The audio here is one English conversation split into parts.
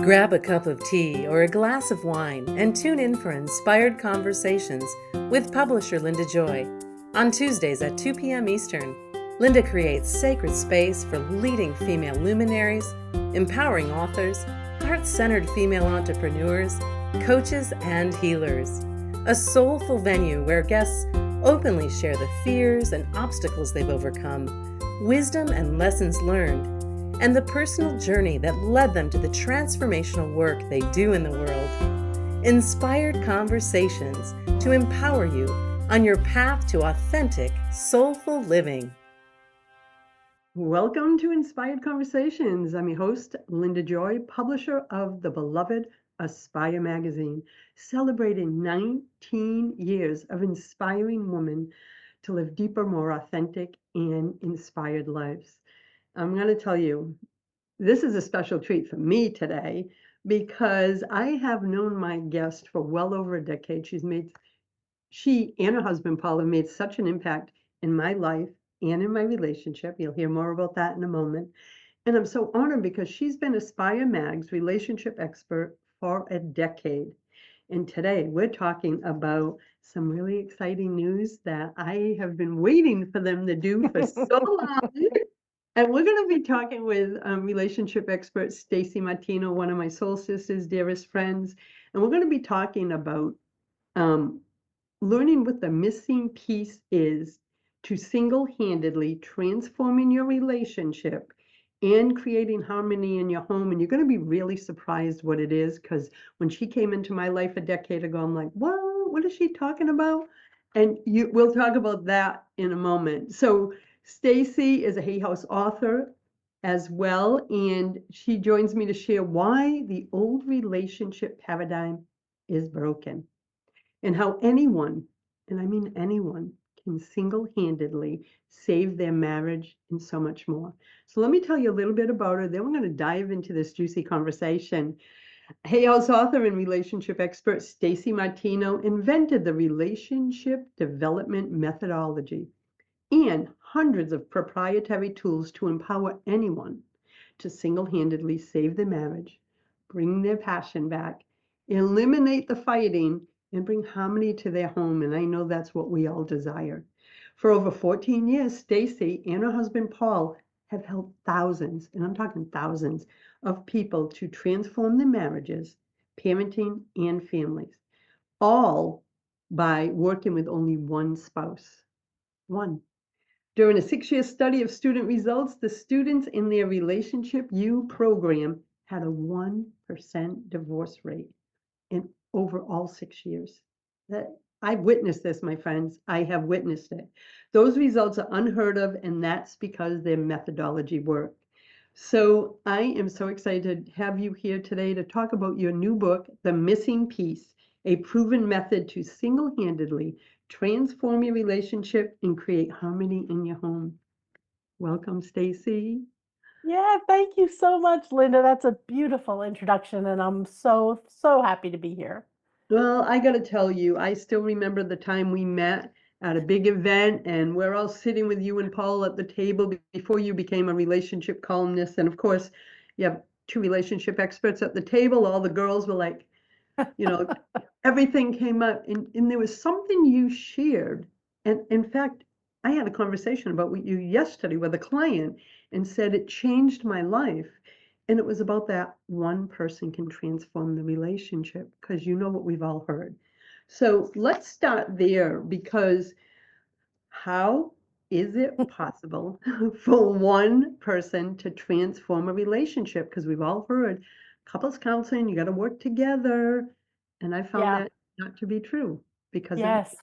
Grab a cup of tea or a glass of wine and tune in for Inspired Conversations with publisher Linda Joy. On Tuesdays at 2 p.m. Eastern, Linda creates sacred space for leading female luminaries, empowering authors, heart-centered female entrepreneurs, coaches, and healers. A soulful venue where guests openly share the fears and obstacles they've overcome, wisdom and lessons learned, and the personal journey that led them to the transformational work they do in the world. Inspired Conversations to empower you on your path to authentic, soulful living. Welcome to Inspired Conversations. I'm your host, Linda Joy, publisher of the beloved Aspire magazine, celebrating 19 years of inspiring women to live deeper, more authentic, and inspired lives. I'm going to tell you, this is a special treat for me today because I have known my guest for well over a decade. She and her husband, Paul, have made such an impact in my life and in my relationship. You'll hear more about that in a moment. And I'm so honored because she's been Aspire Mag's relationship expert for a decade. And today we're talking about some really exciting news that I have been waiting for them to do for so long. And we're going to be talking with relationship expert Stacey Martino, one of my soul sisters, dearest friends. And we're going to be talking about learning what the missing piece is to single-handedly transforming your relationship and creating harmony in your home. And you're going to be really surprised what it is, because when she came into my life a decade ago, I'm like, what is she talking about? And we'll talk about that in a moment. So Stacey is a Hay House author as well, and she joins me to share why the old relationship paradigm is broken and how anyone, and I mean anyone, can single-handedly save their marriage and so much more. So let me tell you a little bit about her, then we're going to dive into this juicy conversation. Hay House author and relationship expert Stacey Martino invented the relationship development methodology and hundreds of proprietary tools to empower anyone to single-handedly save their marriage, bring their passion back, eliminate the fighting, and bring harmony to their home. And I know that's what we all desire. For over 14 years, Stacey and her husband, Paul, have helped thousands, and I'm talking thousands, of people to transform their marriages, parenting, and families, all by working with only one spouse. One. During a 6-year study of student results, the students in their Relationship U program had a 1% divorce rate in over all 6 years. I've witnessed this, my friends. I have witnessed it. Those results are unheard of, and that's because their methodology worked. So I am so excited to have you here today to talk about your new book, The Missing Piece, a proven method to single-handedly transform your relationship and create harmony in your home. Welcome, Stacey. Yeah, thank you so much, Linda. That's a beautiful introduction, and I'm so happy to be here. Well, I got to tell you, I still remember the time we met at a big event, and we're all sitting with you and Paul at the table before you became a relationship columnist. And of course, you have two relationship experts at the table. All the girls were like, everything came up, and there was something you shared. And in fact, I had a conversation about with you yesterday with a client and said it changed my life. And it was about that one person can transform the relationship, because you know what we've all heard. So let's start there, because how is it possible for one person to transform a relationship? Because we've all heard couples counseling, you got to work together. And I found that not to be true because Yes,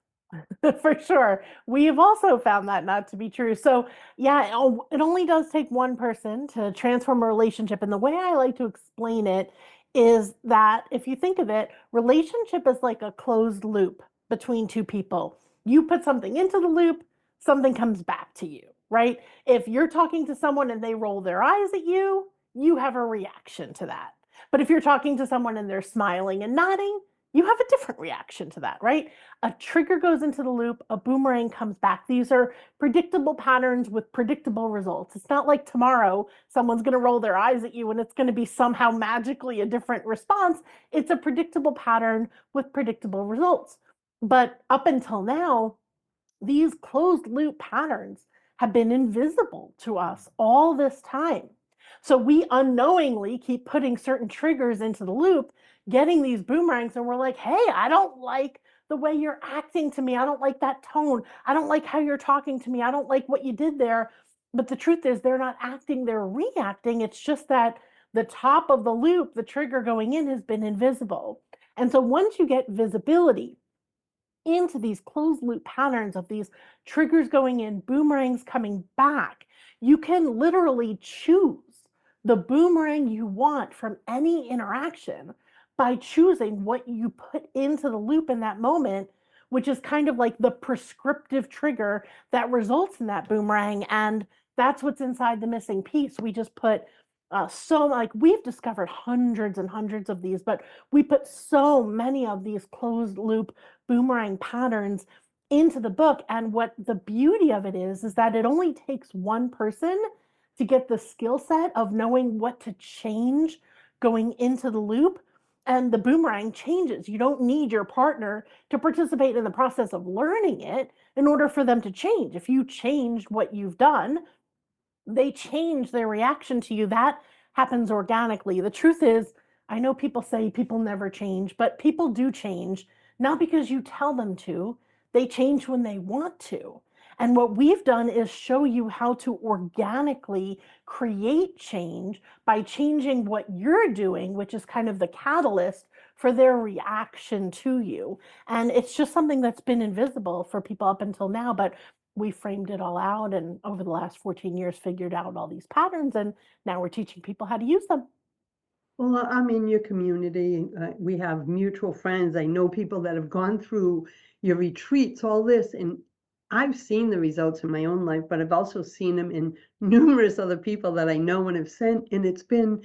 for sure. We've also found that not to be true. So yeah, it only does take one person to transform a relationship. And the way I like to explain it is that if you think of it, relationship is like a closed loop between two people. You put something into the loop, something comes back to you, right? If you're talking to someone and they roll their eyes at you, you have a reaction to that. But if you're talking to someone and they're smiling and nodding, you have a different reaction to that, right? A trigger goes into the loop, a boomerang comes back. These are predictable patterns with predictable results. It's not like tomorrow someone's going to roll their eyes at you and it's going to be somehow magically a different response. It's a predictable pattern with predictable results. But up until now, these closed loop patterns have been invisible to us all this time. So we unknowingly keep putting certain triggers into the loop, getting these boomerangs, and we're like, hey, I don't like the way you're acting to me. I don't like that tone. I don't like how you're talking to me. I don't like what you did there. But the truth is, they're not acting, they're reacting. It's just that the top of the loop, the trigger going in, has been invisible. And so once you get visibility into these closed loop patterns of these triggers going in, boomerangs coming back, you can literally choose the boomerang you want from any interaction by choosing what you put into the loop in that moment, which is kind of like the prescriptive trigger that results in that boomerang. And that's what's inside the missing piece. We just put like we've discovered hundreds and hundreds of these, but we put so many of these closed loop boomerang patterns into the book. And what the beauty of it is that it only takes one person to get the skill set of knowing what to change going into the loop. And the boomerang changes. You don't need your partner to participate in the process of learning it in order for them to change. If you change what you've done, they change their reaction to you. That happens organically. The truth is, I know people say people never change, but people do change, not because you tell them to. They change when they want to. And what we've done is show you how to organically create change by changing what you're doing, which is kind of the catalyst for their reaction to you. And it's just something that's been invisible for people up until now, but we framed it all out and over the last 14 years figured out all these patterns, and now we're teaching people how to use them. Well, I'm in your community. We have mutual friends. I know people that have gone through your retreats, all this, and I've seen the results in my own life, but I've also seen them in numerous other people that I know and have sent. And it's been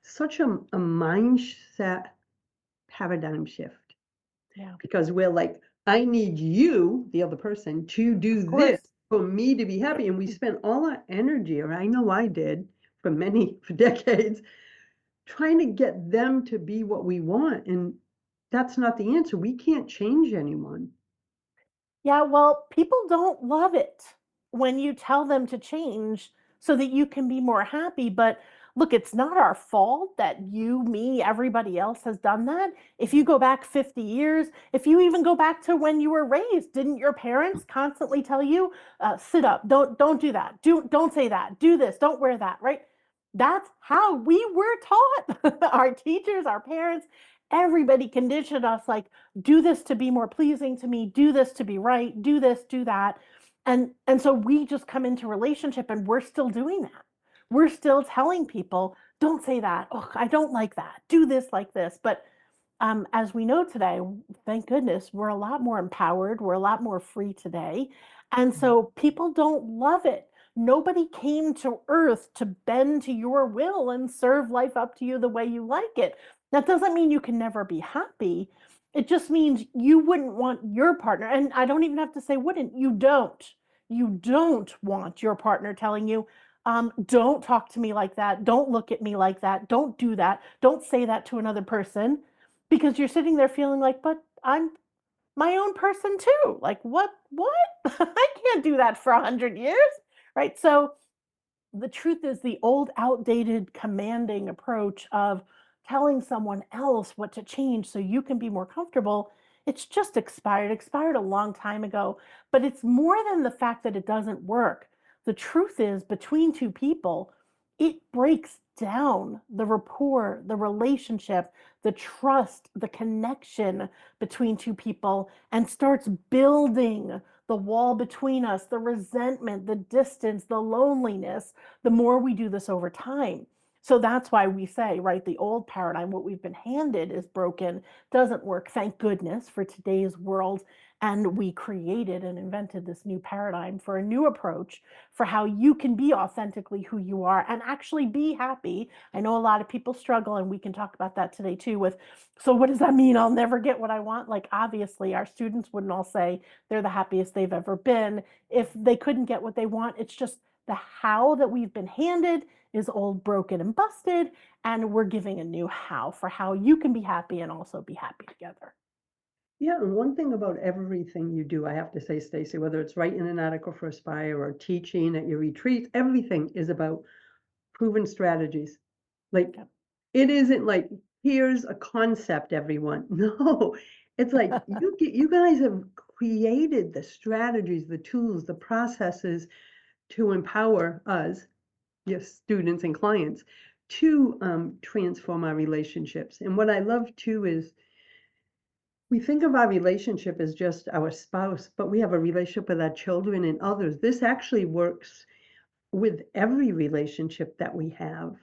such a mindset paradigm shift Yeah, because we're like, I need you, the other person, to do of this course. for me to be happy. And we spent all our energy, or I know I did for decades, trying to get them to be what we want. And that's not the answer. We can't change anyone. Yeah, well, people don't love it when you tell them to change so that you can be more happy. But look, it's not our fault that you, me, everybody else has done that. If you go back 50 years, if you even go back to when you were raised, didn't your parents constantly tell you, sit up, don't do that, don't say that, do this, don't wear that, right? That's how we were taught. Our teachers, our parents, everybody conditioned us like, do this to be more pleasing to me, do this to be right, do this, do that. And so we just come into relationship and we're still doing that. We're still telling people, don't say that. Oh, I don't like that. Do this like this. But as we know today, thank goodness, we're a lot more empowered. We're a lot more free today. And so people don't love it. Nobody came to earth to bend to your will and serve life up to you the way you like it. That doesn't mean you can never be happy. It just means you wouldn't want your partner, and I don't even have to say wouldn't, you don't. You don't want your partner telling you, don't talk to me like that. Don't look at me like that. Don't do that. Don't say that to another person, because you're sitting there feeling like, but I'm my own person too. Like, what? I can't do that for 100 years, right? So the truth is, the old outdated commanding approach of telling someone else what to change so you can be more comfortable, it's just expired a long time ago. But it's more than the fact that it doesn't work. The truth is, between two people, it breaks down the rapport, the relationship, the trust, the connection between two people, and starts building the wall between us, the resentment, the distance, the loneliness, the more we do this over time. So that's why we say, right, the old paradigm, what we've been handed is broken, doesn't work. Thank goodness for today's world. And we created and invented this new paradigm for a new approach for how you can be authentically who you are and actually be happy. I know a lot of people struggle, and we can talk about that today too with, so what does that mean? I'll never get what I want. Like, obviously, our students wouldn't all say they're the happiest they've ever been if they couldn't get what they want. It's just the how that we've been handed is old, broken, and busted. And we're giving a new how for how you can be happy and also be happy together. Yeah, and one thing about everything you do, I have to say, Stacey, whether it's writing an article for Aspire or teaching at your retreats, everything is about proven strategies. Like, Yep. it isn't like, here's a concept, everyone. No, it's like you guys have created the strategies, the tools, the processes to empower us, your students and clients, to transform our relationships. And what I love too is we think of our relationship as just our spouse, but we have a relationship with our children and others. This actually works with every relationship that we have.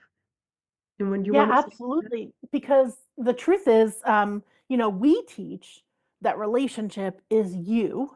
And when you Yeah, want to, absolutely. Because the truth is, we teach that relationship is you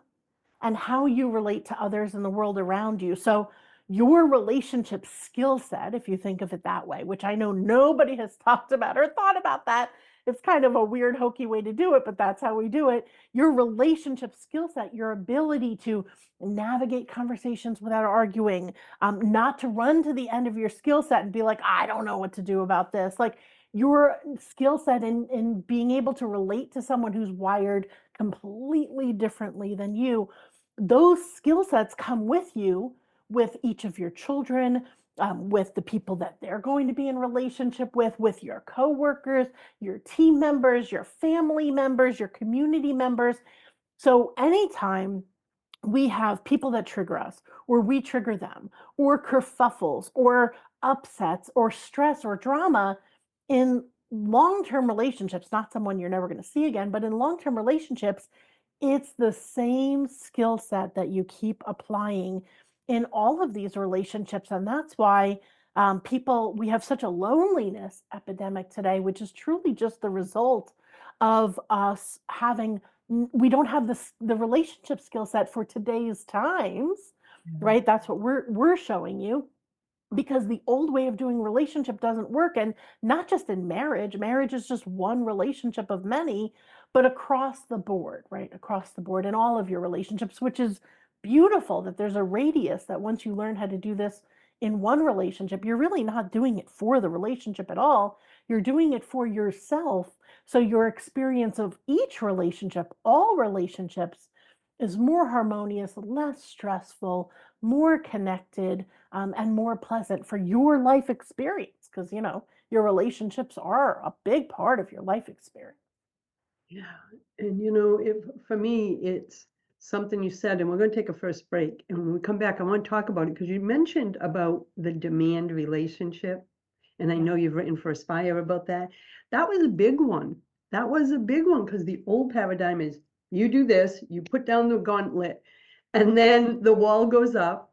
and how you relate to others in the world around you. So, your relationship skill set, if you think of it that way, which I know nobody has talked about or thought about that. It's kind of a weird, hokey way to do it, but that's how we do it. Your relationship skill set, your ability to navigate conversations without arguing, not to run to the end of your skill set and be like, I don't know what to do about this. Like, your skill set in being able to relate to someone who's wired completely differently than you, those skill sets come with you, with each of your children, with the people that they're going to be in relationship with your coworkers, your team members, your family members, your community members. So anytime we have people that trigger us, or we trigger them, or kerfuffles, or upsets, or stress, or drama in long term relationships, not someone you're never going to see again, but in long term relationships, it's the same skill set that you keep applying in all of these relationships. And that's why we have such a loneliness epidemic today, which is truly just the result of us having we don't have the relationship skill set for today's times, right? That's what we're showing you, because the old way of doing relationship doesn't work. And not just in marriage is just one relationship of many, but across the board, right? Across the board in all of your relationships, which is beautiful, that there's a radius that once you learn how to do this in one relationship, you're really not doing it for the relationship at all. You're doing it for yourself. So your experience of each relationship, all relationships, is more harmonious, less stressful, more connected, and more pleasant for your life experience. Because, your relationships are a big part of your life experience. yeah. And if for me, it's something you said, and we're going to take a first break. And when we come back, I want to talk about it because you mentioned about the demand relationship. And I Yeah. know you've written for Aspire about that. That was a big one. That was a big one because the old paradigm is you do this, you put down the gauntlet, and then the wall goes up,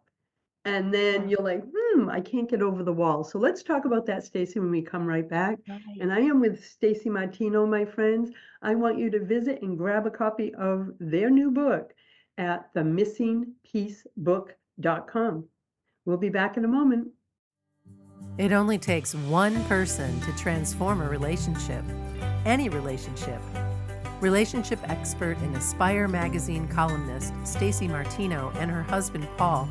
and then you're like, I can't get over the wall. So let's talk about that, Stacey, when we come right back. Right. And I am with Stacey Martino, my friends. I want you to visit and grab a copy of their new book at themissingpiecebook.com. We'll be back in a moment. It only takes one person to transform a relationship, any relationship. Relationship expert and Aspire magazine columnist Stacey Martino and her husband Paul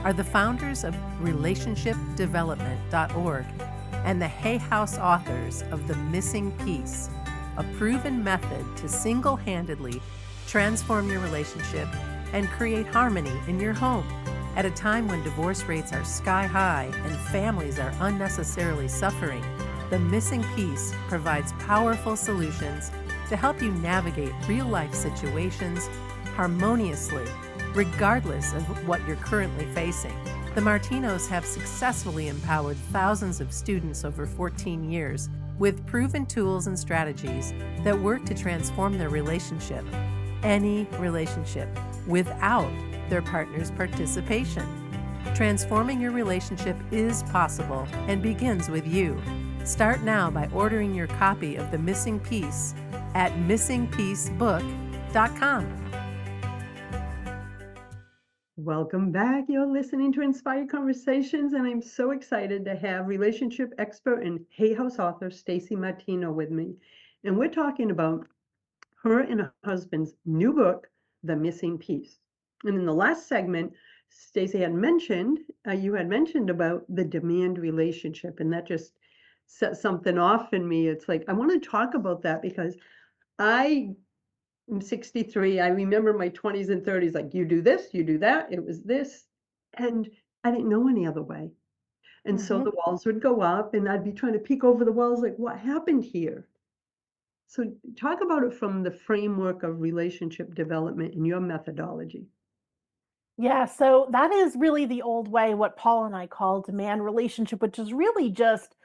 are the founders of relationshipdevelopment.org and the Hay House authors of The Missing Piece, a proven method to single-handedly transform your relationship and create harmony in your home. At a time when divorce rates are sky high and families are unnecessarily suffering, The Missing Piece provides powerful solutions to help you navigate real-life situations harmoniously, regardless of what you're currently facing. The Martinos have successfully empowered thousands of students over 14 years with proven tools and strategies that work to transform their relationship, any relationship, without their partner's participation. Transforming your relationship is possible and begins with you. Start now by ordering your copy of The Missing Piece at missingpiecebook.com. Welcome back. You're listening to Inspired Conversations, and I'm so excited to have relationship expert and Hay House author Stacey Martino with me. And we're talking about her and her husband's new book, The Missing Piece. And in the last segment, Stacey had mentioned, you had mentioned about the demand relationship, and that just set something off in me. It's like, I want to talk about that because I'm 63. I remember my 20s and 30s, like, you do this, you do that. It was this. And I didn't know any other way. And so the walls would go up, and I'd be trying to peek over the walls, like, what happened here? So talk about it from the framework of relationship development in your methodology. Yeah, so that is really the old way, what Paul and I call demand relationship, which is really just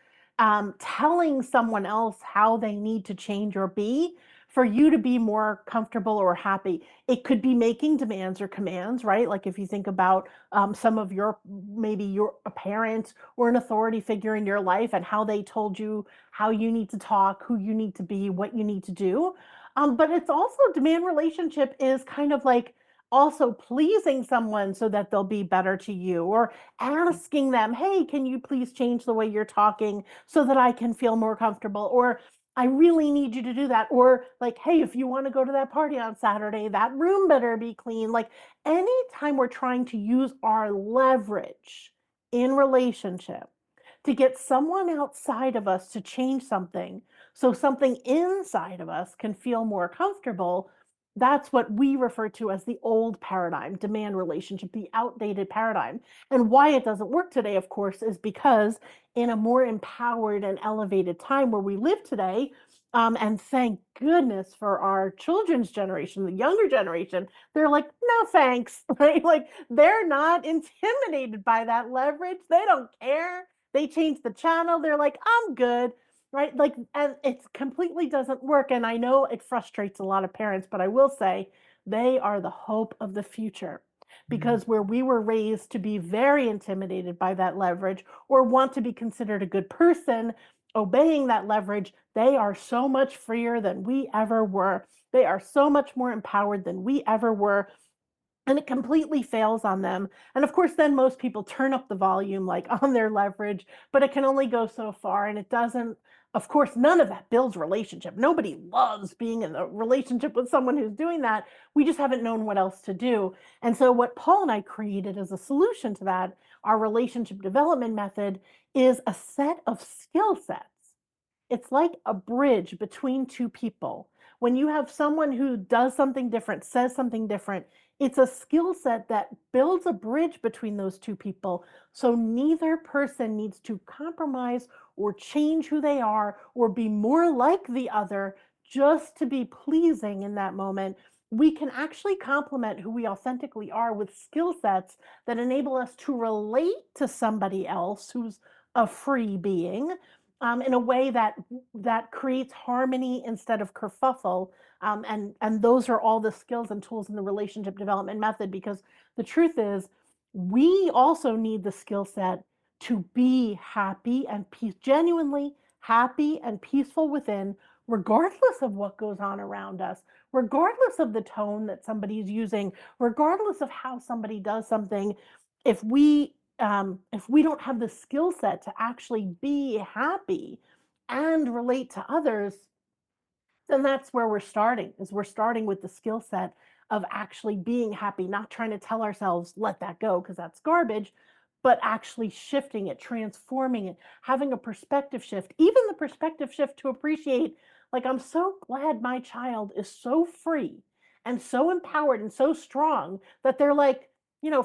telling someone else how they need to change or be for you to be more comfortable or happy. It could be making demands or commands, right? Like if you think about some of your, maybe you're a parent or an authority figure in your life and how they told you how you need to talk, who you need to be, what you need to do. But it's also demand relationship is kind of like also pleasing someone so that they'll be better to you, or asking them, hey, can you please change the way you're talking so that I can feel more comfortable, or I really need you to do that, or like, hey, if you want to go to that party on Saturday, that room better be clean. Like anytime we're trying to use our leverage in relationship to get someone outside of us to change something so something inside of us can feel more comfortable, that's what we refer to as the old paradigm, demand relationship, the outdated paradigm. And why it doesn't work today, of course, is because in a more empowered and elevated time where we live today, and thank goodness for our children's generation, the younger generation, they're like, no thanks, right? Like they're not intimidated by that leverage. They don't care. They change the channel. They're like, I'm good, right? Like, and it completely doesn't work. And I know it frustrates a lot of parents, but I will say they are the hope of the future, because where we were raised to be very intimidated by that leverage or want to be considered a good person, obeying that leverage, they are so much freer than we ever were. They are so much more empowered than we ever were, and it completely fails on them. And of course, then most people turn up the volume like on their leverage, but it can only go so far. And it doesn't, of course, none of that builds relationship. Nobody loves being in a relationship with someone who's doing that. We just haven't known what else to do. And so, what Paul and I created as a solution to that, our relationship development method, is a set of skill sets. It's like a bridge between two people. When you have someone who does something different, says something different, it's a skill set that builds a bridge between those two people. So neither person needs to compromise or change who they are or be more like the other just to be pleasing in that moment. We can actually complement who we authentically are with skill sets that enable us to relate to somebody else who's a free being, in a way that creates harmony instead of kerfuffle. And those are all the skills and tools in the relationship development method. Because the truth is, we also need the skill set to be happy and genuinely happy and peaceful within, regardless of what goes on around us, regardless of the tone that somebody's using, regardless of how somebody does something. If we don't have the skill set to actually be happy and relate to others, then that's where we're starting with the skill set of actually being happy, not trying to tell ourselves, let that go, because that's garbage, but actually shifting it, transforming it, having a perspective shift, even the perspective shift to appreciate, like, I'm so glad my child is so free and so empowered and so strong that they're like,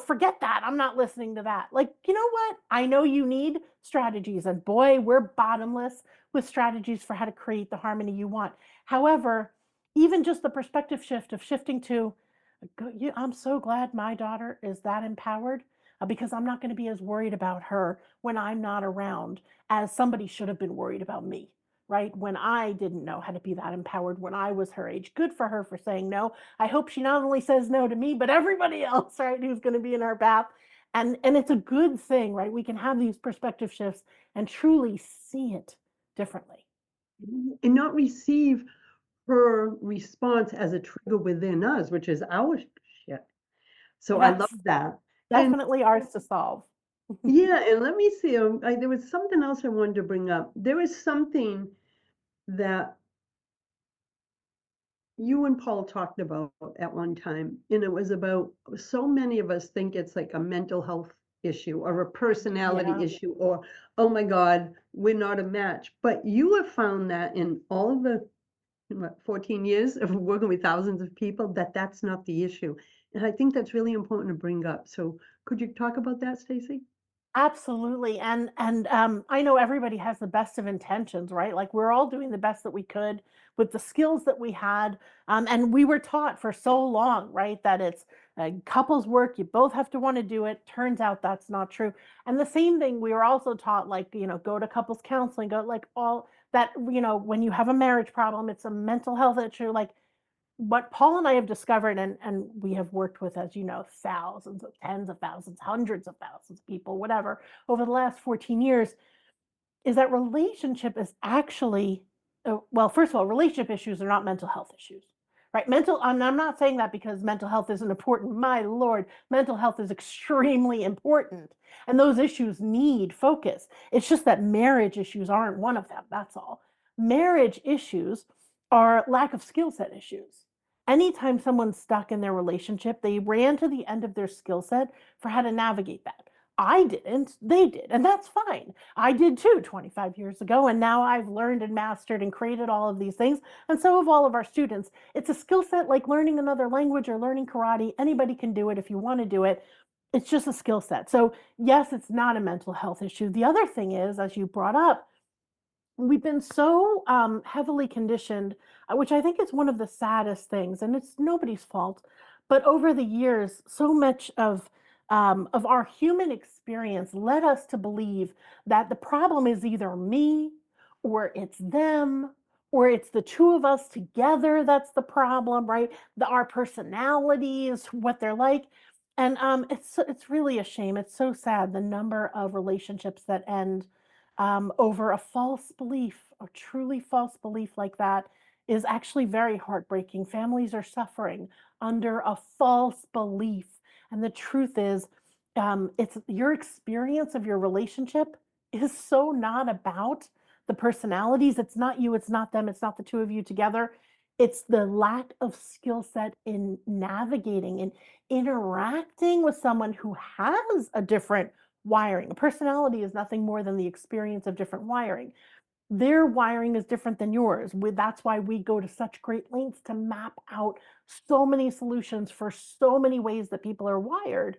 forget that. I'm not listening to that. Like, you know what? I know you need strategies, and boy, we're bottomless with strategies for how to create the harmony you want. However, even just the perspective shift of shifting to, I'm so glad my daughter is that empowered, because I'm not going to be as worried about her when I'm not around as somebody should have been worried about me, right? When I didn't know how to be that empowered when I was her age. Good for her for saying no. I hope she not only says no to me, but everybody else, right, who's going to be in our path. And it's a good thing, right? We can have these perspective shifts and truly see it differently. And not receive her response as a trigger within us, which is our shit. So I love Yes. that. And definitely ours to solve. yeah, and let me see, there was something else I wanted to bring up. There was something that you and Paul talked about at one time, and it was about so many of us think it's like a mental health issue or a personality Yeah. issue or, oh my God, we're not a match. But you have found that in all the what, 14 years of working with thousands of people, that that's not the issue. And I think that's really important to bring up. So could you talk about that, Stacey? Absolutely, I know everybody has the best of intentions, right? Like, we're all doing the best that we could with the skills that we had, and we were taught for so long, right, that it's, couples work, you both have to wanna do it. Turns out that's not true, and the same thing we were also taught, like, go to couples counseling, go like, all that, when you have a marriage problem, it's a mental health issue, like, what Paul and I have discovered, and we have worked with, as you know, thousands of tens of thousands, hundreds of thousands of people, whatever, over the last 14 years, is that relationship is actually, well, first of all, relationship issues are not mental health issues, right? I'm not saying that because mental health isn't important. My Lord, mental health is extremely important. And those issues need focus. It's just that marriage issues aren't one of them. That's all. Marriage issues are lack of skill set issues. Anytime someone's stuck in their relationship, they ran to the end of their skill set for how to navigate that. I didn't, they did, and that's fine. I did too 25 years ago, and now I've learned and mastered and created all of these things, and so have all of our students. It's a skill set like learning another language or learning karate. Anybody can do it if you want to do it. It's just a skill set. So, yes, it's not a mental health issue. The other thing is, as you brought up, we've been so heavily conditioned, which I think is one of the saddest things, and it's nobody's fault. But over the years, so much of our human experience led us to believe that the problem is either me, or it's them, or it's the two of us together that's the problem, right? Our personalities, what they're like. And it's really a shame. It's so sad the number of relationships that end over a false belief, a truly false belief like that is actually very heartbreaking. Families are suffering under a false belief. And the truth is, it's your experience of your relationship is so not about the personalities. It's not you, it's not them, it's not the two of you together. It's the lack of skill set in navigating and interacting with someone who has a different wiring. A personality is nothing more than the experience of different wiring. Their wiring is different than yours. That's why we go to such great lengths to map out so many solutions for so many ways that people are wired,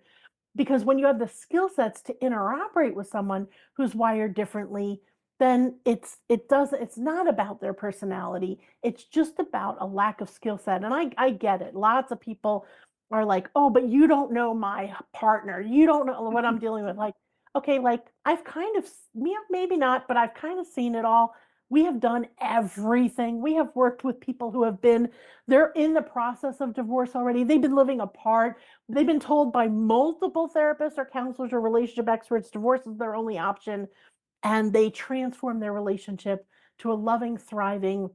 because when you have the skill sets to interoperate with someone who's wired differently, then it's not about their personality. It's just about a lack of skill set. And I get it. Lots of people are like, "Oh, but you don't know my partner. You don't know what I'm dealing with." Like, okay, like I've kind of yeah, maybe not, but I've kind of seen it all. We have done everything. We have worked with people who they're in the process of divorce already. They've been living apart. They've been told by multiple therapists or counselors or relationship experts divorce is their only option, and they transform their relationship to a loving, thriving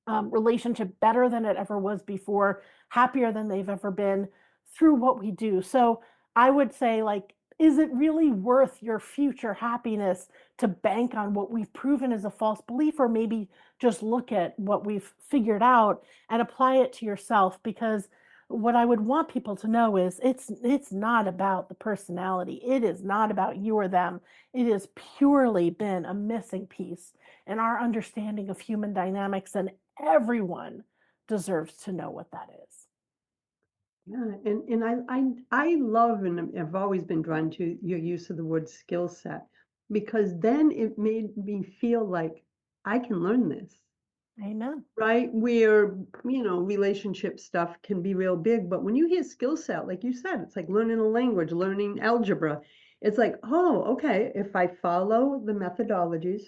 relationship, better than it ever was before, happier than they've ever been through what we do. So I would say, like, is it really worth your future happiness to bank on what we've proven is a false belief, or maybe just look at what we've figured out and apply it to yourself? Because what I would want people to know is it's not about the personality. It is not about you or them. It has purely been a missing piece in our understanding of human dynamics, and everyone deserves to know what that is. Yeah, and I love and I've always been drawn to your use of the word skill set because then it made me feel like I can learn this. Amen. Right? Where, relationship stuff can be real big, but when you hear skill set, like you said, it's like learning a language, learning algebra. It's like, oh, okay, if I follow the methodologies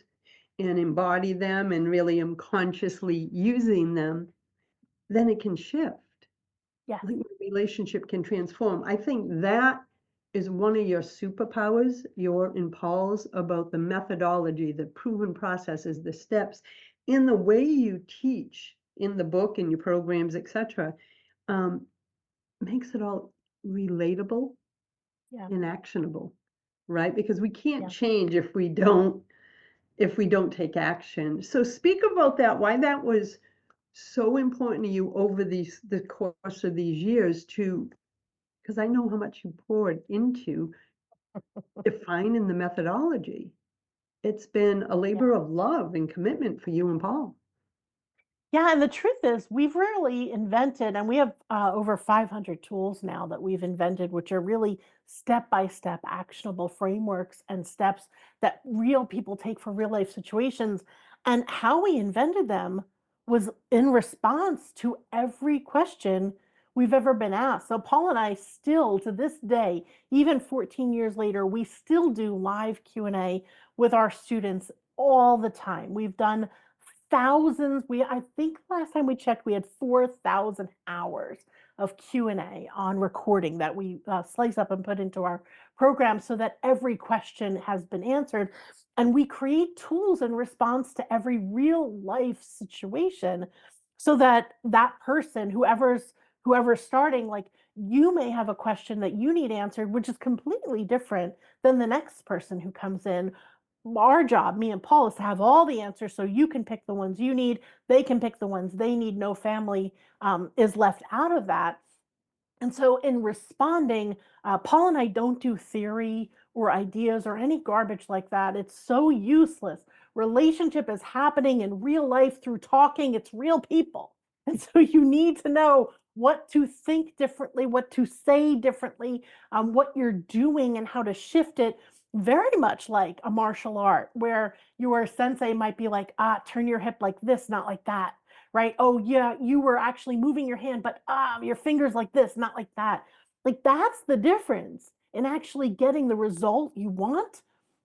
and embody them and really am consciously using them, then it can shift. Yes. Like, the relationship can transform. I think that is one of your superpowers, your and Paul's, about the methodology, the proven processes, the steps, in the way you teach in the book and your programs, etc. Um, makes it all relatable Yeah. inactionable, right? Because we can't Yeah. change if we don't take action. So speak about that, why that was so important to you over the course of these years to, because I know how much you poured into defining the methodology. It's been a labor of love and commitment for you and Paul. Yeah, and the truth is, we've really invented, and we have over 500 tools now that we've invented, which are really step by step actionable frameworks and steps that real people take for real life situations. And how we invented them was in response to every question we've ever been asked. So Paul and I still, to this day, even 14 years later, we still do live Q&A with our students all the time. We've done thousands. I think last time we checked, we had 4,000 hours of Q&A on recording that we slice up and put into our program so that every question has been answered. And we create tools in response to every real life situation so that that person, whoever's starting, like, you may have a question that you need answered, which is completely different than the next person who comes in. Our job, me and Paul, is to have all the answers so you can pick the ones you need. They can pick the ones they need. No family is left out of that. And so, in responding, Paul and I don't do theory or ideas or any garbage like that. It's so useless. Relationship is happening in real life through talking, it's real people. And so, you need to know what to think differently, what to say differently, what you're doing, and how to shift it. Very much like a martial art, where your sensei might be like, turn your hip like this, not like that, right? Oh, yeah, you were actually moving your hand, but your fingers like this, not like that. Like, that's the difference in actually getting the result you want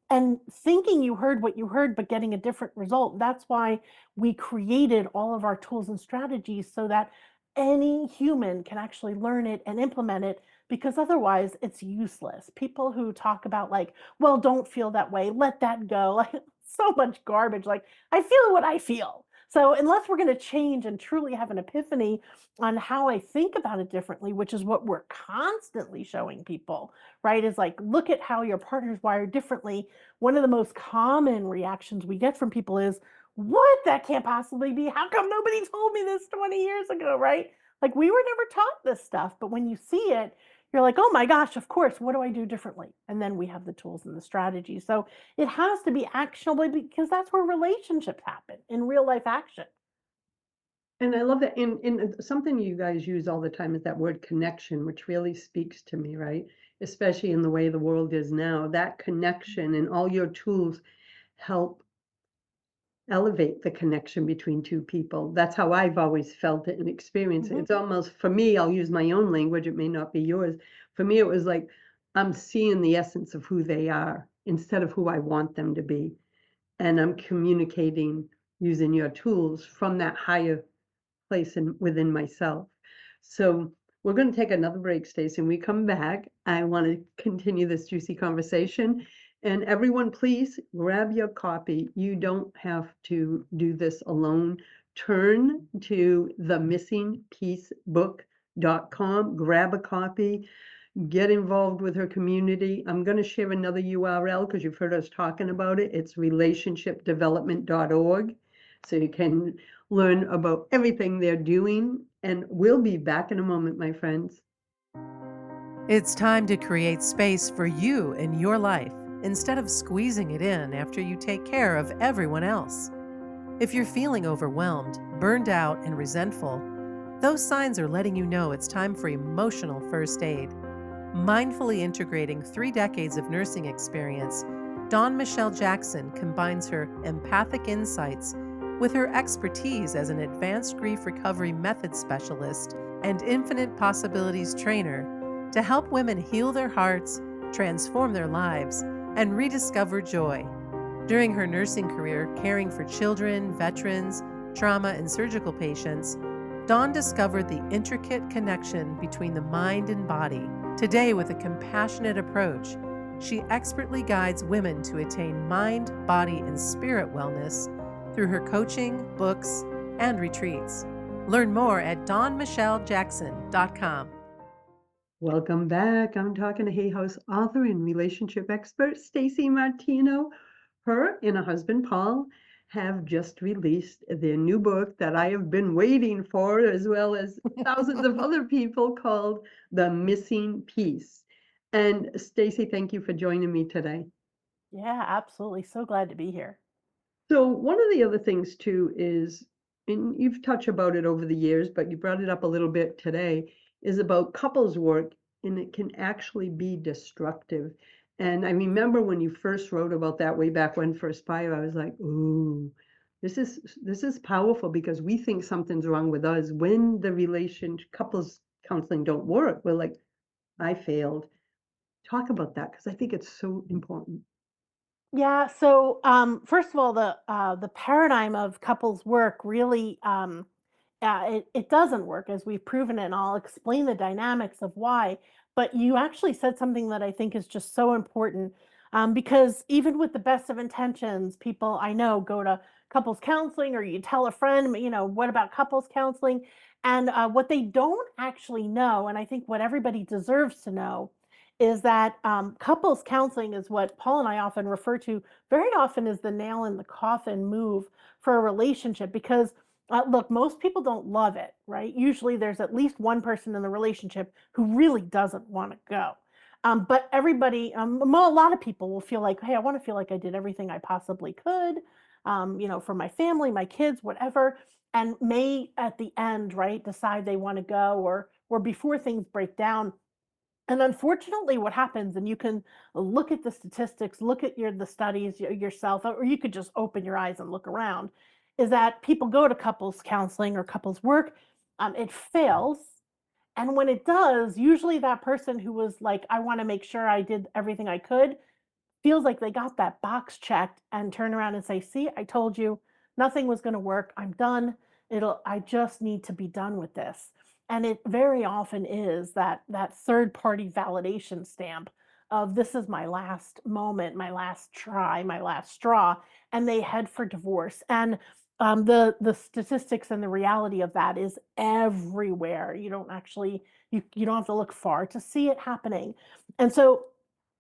and thinking you heard what you heard, but getting a different result. That's why we created all of our tools and strategies so that any human can actually learn it and implement it, because otherwise it's useless. People who talk about, like, well, don't feel that way, let that go, like, so much garbage. Like, I feel what I feel. So unless we're going to change and truly have an epiphany on how I think about it differently, which is what we're constantly showing people, right? Is like, look at how your partner's wired differently. One of the most common reactions we get from people is, what? That can't possibly be. How come nobody told me this 20 years ago, right? Like, we were never taught this stuff, but when you see it, you're like, oh my gosh, of course, what do I do differently? And then we have the tools and the strategies. So it has to be actionable, because that's where relationships happen in real life action. And I love that. And something you guys use all the time is that word connection, which really speaks to me, right? Especially in the way the world is now. That connection and all your tools help elevate the connection between two people. That's how I've always felt it and experienced it. Mhm. It's almost, for me, I'll use my own language, it may not be yours. For me, it was like I'm seeing the essence of who they are instead of who I want them to be. And I'm communicating using your tools from that higher place within myself. So we're going to take another break, Stacey. When we come back, I want to continue this juicy conversation. And everyone, please grab your copy. You don't have to do this alone. Turn to themissingpiecebook.com, grab a copy, get involved with her community. I'm going to share another URL because you've heard us talking about it. It's relationshipdevelopment.org. So you can learn about everything they're doing. And we'll be back in a moment, my friends. It's time to create space for you in your life instead of squeezing it in after you take care of everyone else. If you're feeling overwhelmed, burned out, and resentful, those signs are letting you know it's time for emotional first aid. Mindfully integrating 3 decades of nursing experience, Dawn Michelle Jackson combines her empathic insights with her expertise as an advanced grief recovery method specialist and infinite possibilities trainer to help women heal their hearts, transform their lives, and rediscover joy. During her nursing career caring for children, veterans, trauma, and surgical patients, Dawn discovered the intricate connection between the mind and body. Today, with a compassionate approach, she expertly guides women to attain mind, body, and spirit wellness through her coaching, books, and retreats. Learn more at dawnmichellejackson.com. Welcome back. I'm talking to Hay House author and relationship expert Stacey Martino. Her and her husband Paul have just released their new book that I have been waiting for, as well as thousands of other people, called The Missing Piece. And Stacey, thank you for joining me today. Yeah, absolutely. So glad to be here. So one of the other things too is, and you've touched about it over the years, but you brought it up a little bit today, is about couples work, and it can actually be destructive. And I remember when you first wrote about that way back when for Aspire, I was like, ooh, this is powerful, because we think something's wrong with us when the couples counseling don't work. We're like, I failed. Talk about that, because I think it's so important. Yeah, so first of all, the paradigm of couples work really it doesn't work as we've proven it, and I'll explain the dynamics of why. But you actually said something that I think is just so important, because even with the best of intentions, people I know go to couples counseling, or you tell a friend, what about couples counseling? And what they don't actually know, and I think what everybody deserves to know, is that couples counseling is what Paul and I often refer to very often as the nail in the coffin move for a relationship, because look, most people don't love it, right? Usually there's at least one person in the relationship who really doesn't want to go. But everybody, a lot of people will feel like, hey, I want to feel like I did everything I possibly could, for my family, my kids, whatever, and may at the end, right, decide they want to go, or before things break down. And unfortunately, what happens, and you can look at the statistics, look at the studies yourself, or you could just open your eyes and look around, is that people go to couples counseling or couples work, it fails. And when it does, usually that person who was like, I want to make sure I did everything I could, feels like they got that box checked and turn around and say, "See, I told you nothing was going to work. I'm done. I just need to be done with this." And it very often is that third party validation stamp of this is my last moment, my last try, my last straw, and they head for divorce. And the statistics and the reality of that is everywhere. You don't have to look far to see it happening. And so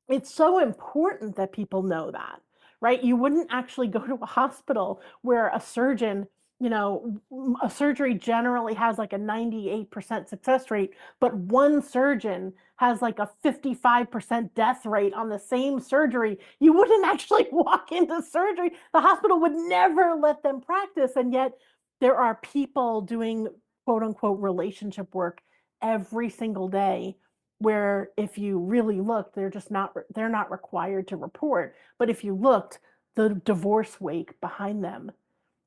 it's so important that people know that, right? You wouldn't actually go to a hospital where a surgeon, a surgery generally has like a 98% success rate, but one surgeon has like a 55% death rate on the same surgery. You wouldn't actually walk into surgery. The hospital would never let them practice. And yet there are people doing quote unquote relationship work every single day, where if you really look, they're not required to report. But if you looked, the divorce wake behind them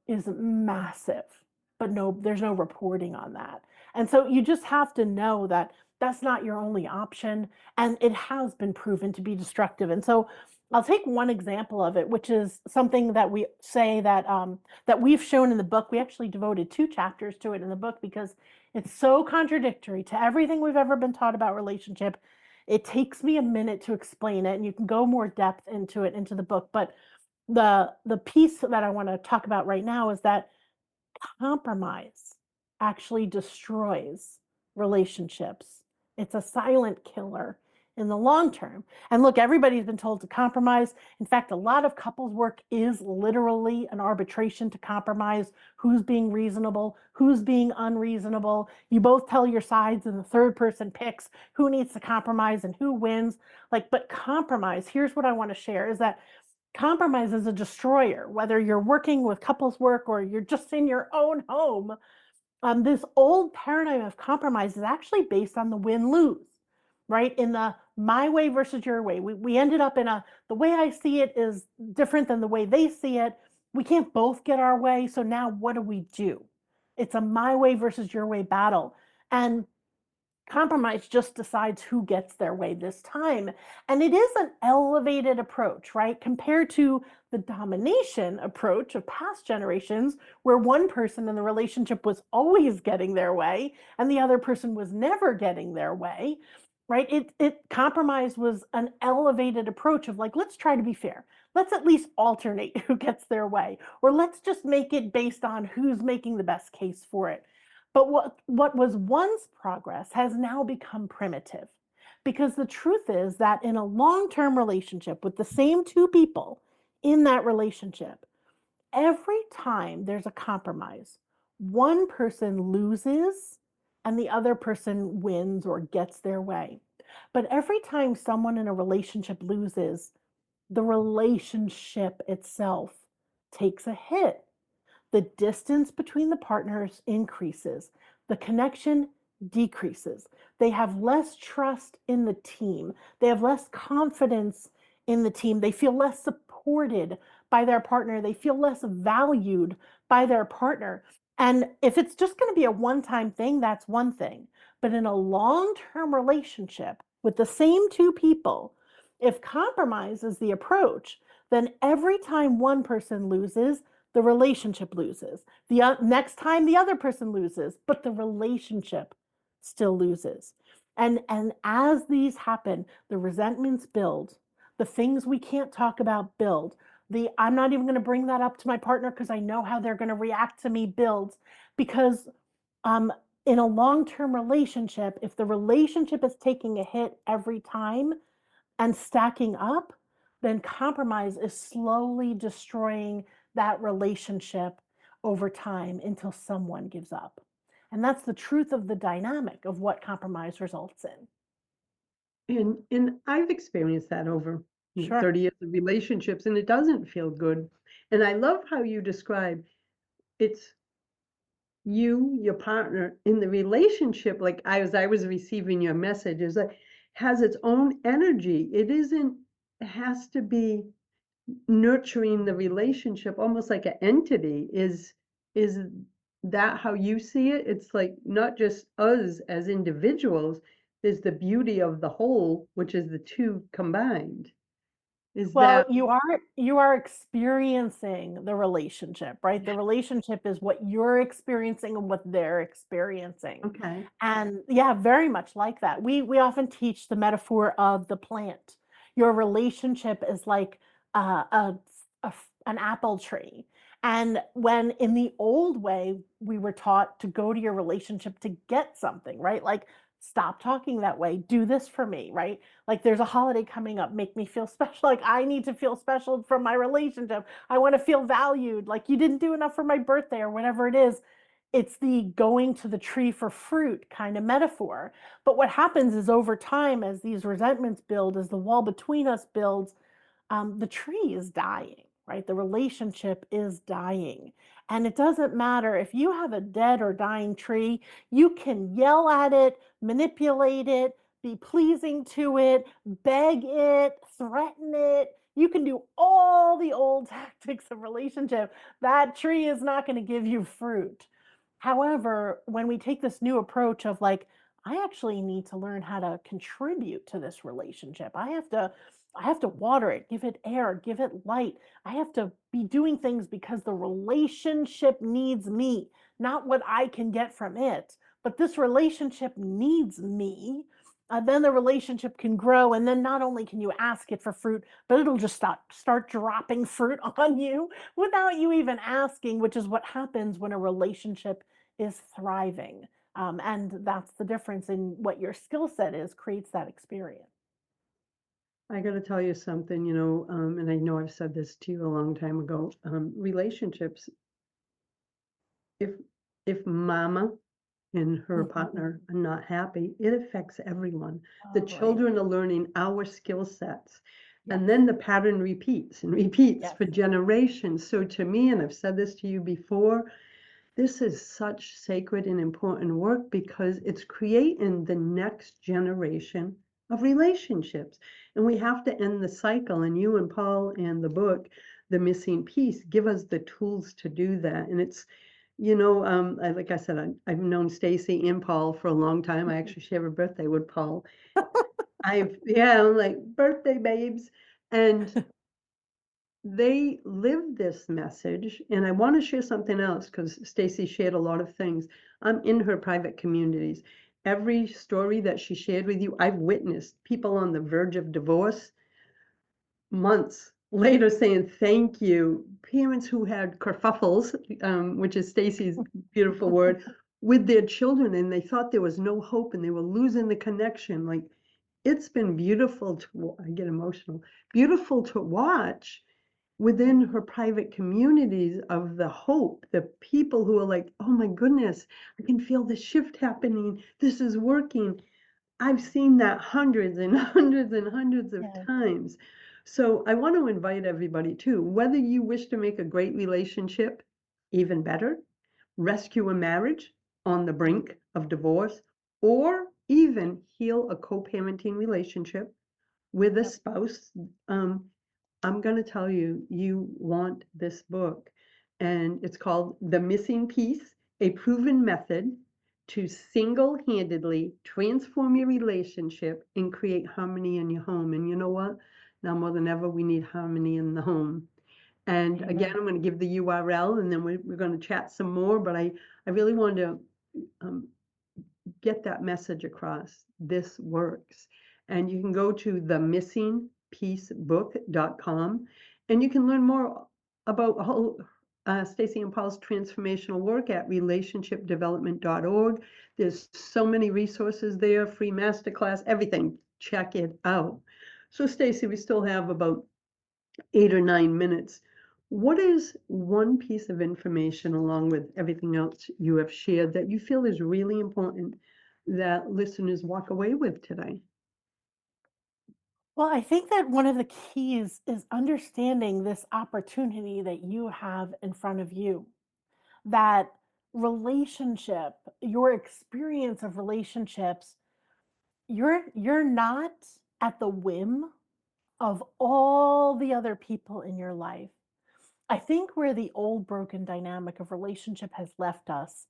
is massive, but no, there's no reporting on that. And so you just have to know that that's not your only option, and it has been proven to be destructive. And so I'll take one example of it, which is something that we say that we've shown in the book. We actually devoted 2 chapters to it in the book because it's so contradictory to everything we've ever been taught about relationship. It takes me a minute to explain it, and you can go more depth into it into the book. But the piece that I want to talk about right now is that compromise actually destroys relationships. It's a silent killer in the long term. And look, everybody's been told to compromise. In fact, a lot of couples work is literally an arbitration to compromise who's being reasonable, who's being unreasonable. You both tell your sides, and the third person picks who needs to compromise and who wins. But compromise, here's what I want to share, is that compromise is a destroyer, whether you're working with couples work or you're just in your own home. This old paradigm of compromise is actually based on the win-lose, right? In the my way versus your way. We ended up in the way I see it is different than the way they see it. We can't both get our way. So now what do we do? It's a my way versus your way battle. And compromise just decides who gets their way this time. And it is an elevated approach, right? Compared to the domination approach of past generations, where one person in the relationship was always getting their way and the other person was never getting their way, right? It compromise was an elevated approach of like, let's try to be fair. Let's at least alternate who gets their way, or let's just make it based on who's making the best case for it. But what was once progress has now become primitive. Because the truth is that in a long-term relationship with the same two people in that relationship, every time there's a compromise, one person loses and the other person wins or gets their way. But every time someone in a relationship loses, the relationship itself takes a hit. The distance between the partners increases, the connection decreases. They have less trust in the team, they have less confidence in the team, they feel less supported by their partner, they feel less valued by their partner. And if it's just going to be a one time thing, that's one thing. But in a long term relationship with the same two people, if compromise is the approach, then every time one person loses, the relationship loses. The next time the other person loses, but the relationship still loses. And as these happen, the resentments build, the things we can't talk about build. The I'm not even going to bring that up to my partner because I know how they're going to react to me builds. Because um, in a long-term relationship, if the relationship is taking a hit every time and stacking up, then compromise is slowly destroying that relationship over time until someone gives up. And that's the truth of the dynamic of what compromise results in. And I've experienced that over Sure. 30 years of relationships, and it doesn't feel good. And I love how you describe it's you, your partner in the relationship, like I was receiving your message, is like has its own energy. It isn't, it has to be nurturing the relationship almost like an entity. Is that how you see it? It's like not just us as individuals, there's the beauty of the whole, which is the two combined. Is Well, that you are experiencing the relationship, right? The relationship is what you're experiencing and what they're experiencing. okay? And yeah, very much like that. We often teach the metaphor of the plant. Your relationship is like an apple tree. And when in the old way, we were taught to go to your relationship to get something, right? Like, stop talking that way, do this for me, right? Like there's a holiday coming up, make me feel special. Like I need to feel special from my relationship. I want to feel valued. Like you didn't do enough for my birthday or whatever it is. It's the going to the tree for fruit kind of metaphor. But what happens is over time, as these resentments build, as the wall between us builds, the tree is dying, right? The relationship is dying. And it doesn't matter if you have a dead or dying tree, you can yell at it, manipulate it, be pleasing to it, beg it, threaten it. You can do all the old tactics of relationship. That tree is not going to give you fruit. However, when we take this new approach of like, I actually need to learn how to contribute to this relationship. I have to water it, give it air, give it light. I have to be doing things because the relationship needs me, not what I can get from it. But this relationship needs me. Then the relationship can grow. And then not only can you ask it for fruit, but it'll just start dropping fruit on you without you even asking, which is what happens when a relationship is thriving. And that's the difference in what your skill set is, creates that experience. I got to tell you something, you know, and I know I've said this to you a long time ago. Relationships, if mama and her Mhm. partner are not happy, it affects everyone. The Oh, right. children are learning our skill sets. And Yes. then the pattern repeats and repeats Yes. for generations. So to me, and I've said this to you before, this is such sacred and important work because it's creating the next generation of relationships. And we have to end the cycle. And you and Paul and the book, The Missing Piece, give us the tools to do that. And it's, like I said, I've known Stacey and Paul for a long time. I actually share a birthday with Paul. I'm like, birthday babes. And they live this message, and I want to share something else because Stacey shared a lot of things. I'm in her private communities. Every story that she shared with you, I've witnessed people on the verge of divorce months later saying thank you. Parents who had kerfuffles, which is Stacey's beautiful word, with their children, and they thought there was no hope and they were losing the connection. Like it's been beautiful I get emotional, beautiful to watch within her private communities of the hope, the people who are like, oh my goodness, I can feel the shift happening. This is working. I've seen that hundreds and hundreds and hundreds of Yeah. times. So I want to invite everybody too, whether you wish to make a great relationship even better, rescue a marriage on the brink of divorce, or even heal a co-parenting relationship with a Yep. spouse. I'm going to tell you, you want this book. And it's called The Missing Piece, a proven method to single-handedly transform your relationship and create harmony in your home. And you know what? Now more than ever, we need harmony in the home. And again, Amen. I'm going to give the URL and then we're going to chat some more. But I really wanted to um, get that message across. This works. And you can go to themissingpiecebook.com and you can learn more about Stacey and Paul's transformational work at relationshipdevelopment.org. There's so many resources there, free masterclass, everything. Check it out. So Stacey, we still have about 8 or 9 minutes. What is one piece of information, along with everything else you have shared, that you feel is really important that listeners walk away with today? Well, I think that one of the keys is understanding this opportunity that you have in front of you. That relationship, your experience of relationships, you're not at the whim of all the other people in your life. I think where the old broken dynamic of relationship has left us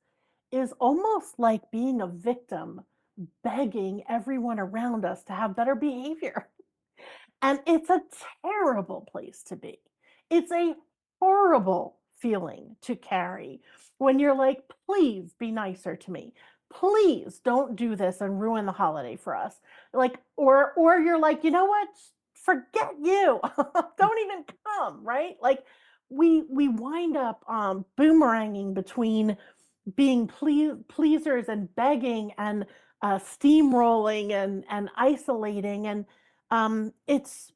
is almost like being a victim, begging everyone around us to have better behavior. And it's a terrible place to be. It's a horrible feeling to carry when you're like, please be nicer to me. Please don't do this and ruin the holiday for us. Like, or you're like, you know what? Forget you. Don't even come, right? Like we wind up boomeranging between being pleasers and begging and steamrolling and isolating and it's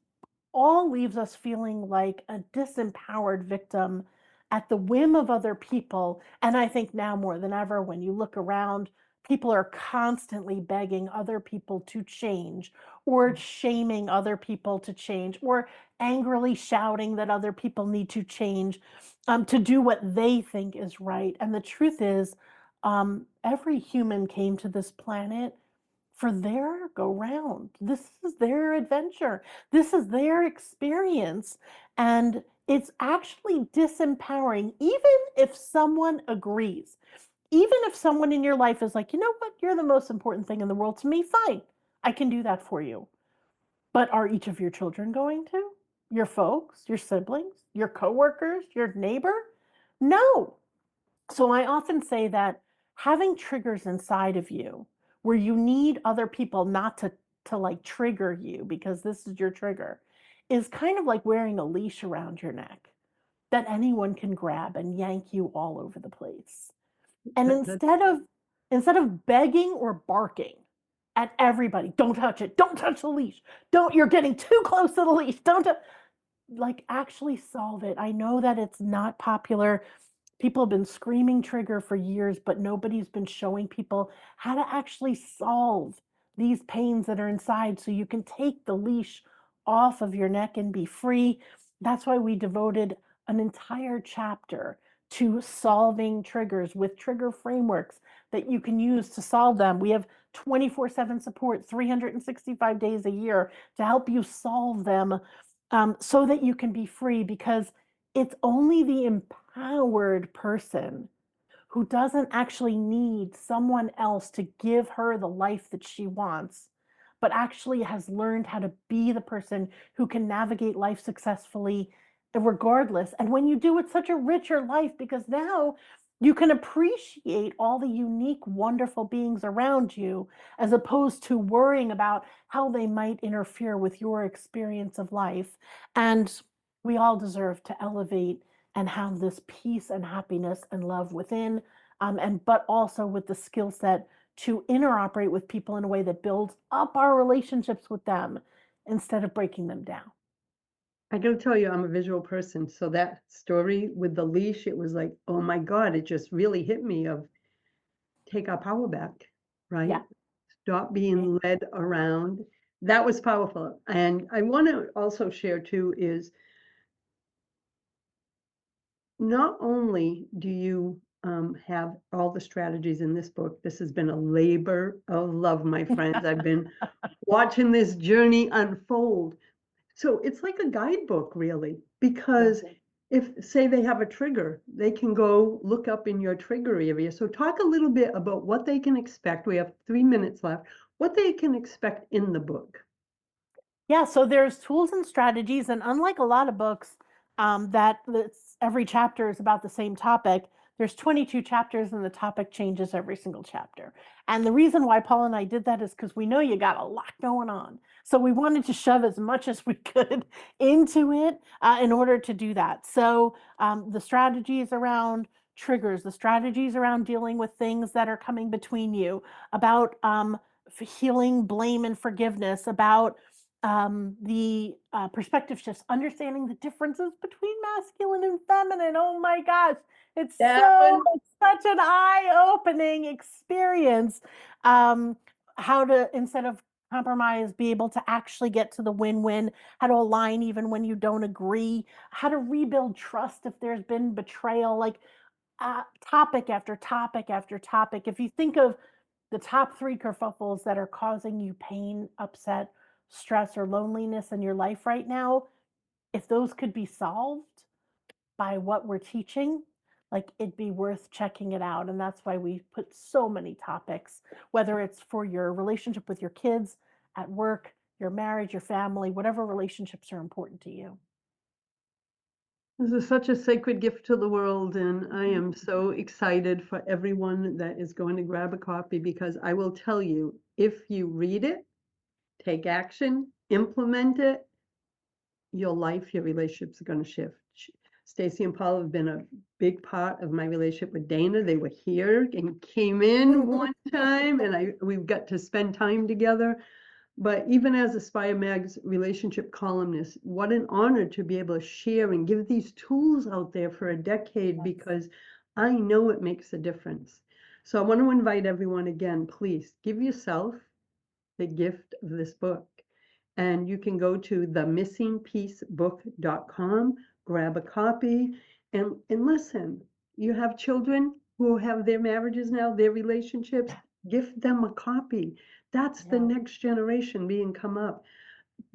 all leaves us feeling like a disempowered victim at the whim of other people. And I think now more than ever, when you look around, people are constantly begging other people to change or shaming other people to change or angrily shouting that other people need to change to do what they think is right. And the truth is, every human came to this planet for their go round. This is their adventure. This is their experience. And it's actually disempowering, even if someone agrees. Even if someone in your life is like, you know what, you're the most important thing in the world to me, fine, I can do that for you. But are each of your children going to? Your folks, your siblings, your coworkers, your neighbor? No. So I often say that having triggers inside of you where you need other people not to like trigger you because this is your trigger is kind of like wearing a leash around your neck that anyone can grab and yank you all over the place. And That instead of begging or barking at everybody, don't touch it, don't touch the leash, don't, you're getting too close to the leash, don't like actually solve it. I know that it's not popular. People have been screaming trigger for years, but nobody's been showing people how to actually solve these pains that are inside so you can take the leash off of your neck and be free. That's why we devoted an entire chapter to solving triggers with trigger frameworks that you can use to solve them. We have 24/7 support, 365 days a year to help you solve them so that you can be free because it's only the empowered person who doesn't actually need someone else to give her the life that she wants, but actually has learned how to be the person who can navigate life successfully regardless. And when you do, it's such a richer life because now you can appreciate all the unique, wonderful beings around you as opposed to worrying about how they might interfere with your experience of life. And we all deserve to elevate and have this peace and happiness and love within and but also with the skill set to interoperate with people in a way that builds up our relationships with them instead of breaking them down. I gotta tell you, I'm a visual person, so that story with the leash, it was like, oh my God, it just really hit me of take our power back, right? Yeah. Stop being led around. That was powerful. And I want to also share too is not only do you have all the strategies in this book, this has been a labor of love, my friends. I've been watching this journey unfold. So it's like a guidebook, really, because if, say, they have a trigger, they can go look up in your trigger area. So talk a little bit about what they can expect. We have 3 minutes left. What they can expect in the book. Yeah, so there's tools and strategies, and unlike a lot of books, that's every chapter is about the same topic. There's 22 chapters, and the topic changes every single chapter. And the reason why Paul and I did that is because we know you got a lot going on. So we wanted to shove as much as we could into it in order to do that. So the strategies around triggers, the strategies around dealing with things that are coming between you, about healing, blame, and forgiveness, about the perspective shifts, understanding the differences between masculine and feminine. Oh my gosh, it's such an eye-opening experience. How to, instead of compromise, be able to actually get to the win-win, how to align even when you don't agree, how to rebuild trust if there's been betrayal, like topic after topic after topic. If you think of the top 3 kerfuffles that are causing you pain, upset, stress, or loneliness in your life right now, if those could be solved by what we're teaching, like it'd be worth checking it out. And that's why we put so many topics, whether it's for your relationship with your kids, at work, your marriage, your family, whatever relationships are important to you. This is such a sacred gift to the world, and I am so excited for everyone that is going to grab a copy, because I will tell you, if you read it, take action, implement it, your life, your relationships are going to shift. Stacey and Paul have been a big part of my relationship with Dana. They were here and came in one time, and we've got to spend time together. But even as Aspire Mag's relationship columnist, what an honor to be able to share and give these tools out there for a decade, because I know it makes a difference. So I want to invite everyone again, please give yourself the gift of this book. And you can go to themissingpiecebook.com, grab a copy, and listen. You have children who have their marriages now, their relationships, gift them a copy. That's the next generation being come up.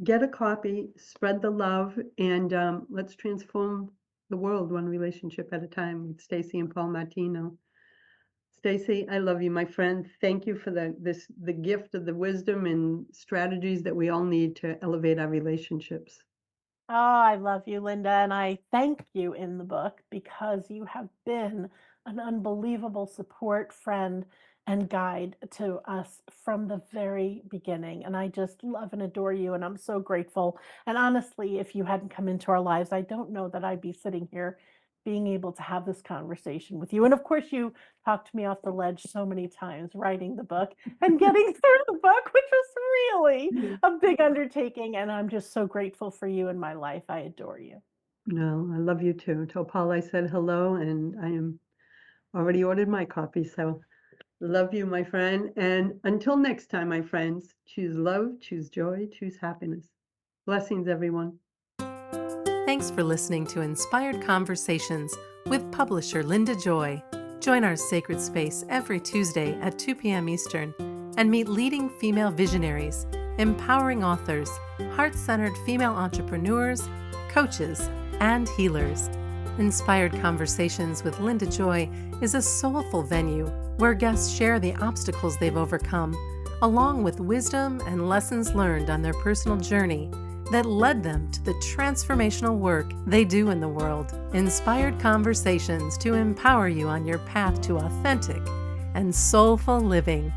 Get a copy, spread the love, and let's transform the world one relationship at a time with Stacey and Paul Martino. Stacey, I love you, my friend. Thank you for the gift of the wisdom and strategies that we all need to elevate our relationships. Oh, I love you, Linda, and I thank you in the book because you have been an unbelievable support, friend, and guide to us from the very beginning. And I just love and adore you, and I'm so grateful. And honestly, if you hadn't come into our lives, I don't know that I'd be sitting here being able to have this conversation with you. And of course, you talked me off the ledge so many times writing the book and getting through the book, which was really a big undertaking. And I'm just so grateful for you in my life. I adore you. No, I love you too. Tell Paul I said hello, and I am already ordered my copy. So love you, my friend. And until next time, my friends, choose love, choose joy, choose happiness. Blessings, everyone. Thanks for listening to Inspired Conversations with publisher Linda Joy. Join our sacred space every Tuesday at 2 p.m. Eastern and meet leading female visionaries, empowering authors, heart-centered female entrepreneurs, coaches, and healers. Inspired Conversations with Linda Joy is a soulful venue where guests share the obstacles they've overcome, along with wisdom and lessons learned on their personal journey that led them to the transformational work they do in the world. Inspired Conversations to empower you on your path to authentic and soulful living.